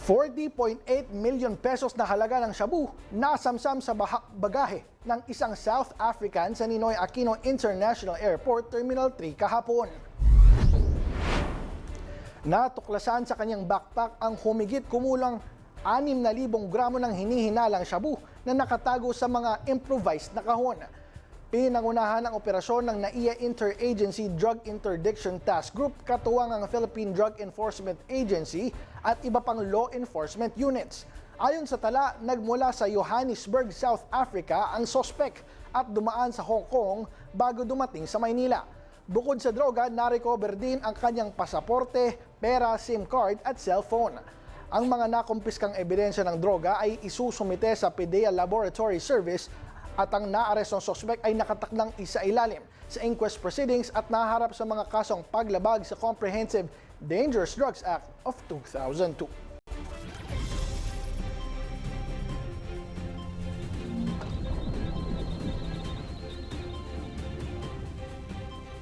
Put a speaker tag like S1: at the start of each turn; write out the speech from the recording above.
S1: 40.8 million pesos na halaga ng shabu nasamsam sa bagahe ng isang South African sa Ninoy Aquino International Airport Terminal 3 kahapon. Natuklasan sa kanyang backpack ang humigit kumulang 6,000 gramo ng hinihinalang shabu na nakatago sa mga improvised na kahon. Pinangunahan ang operasyon ng NAIA Interagency Drug Interdiction Task Group katuwang ang Philippine Drug Enforcement Agency at iba pang law enforcement units. Ayon sa tala, nagmula sa Johannesburg, South Africa ang sospek at dumaan sa Hong Kong bago dumating sa Maynila. Bukod sa droga, na-recover din ang kanyang pasaporte, pera, SIM card at cellphone. Ang mga nakumpiskang ebidensya ng droga ay isusumite sa PDEA Laboratory Service at ang naarestong sospek ay nakatakdang isailalim sa inquest proceedings at naharap sa mga kasong paglabag sa Comprehensive Dangerous Drugs Act of 2002.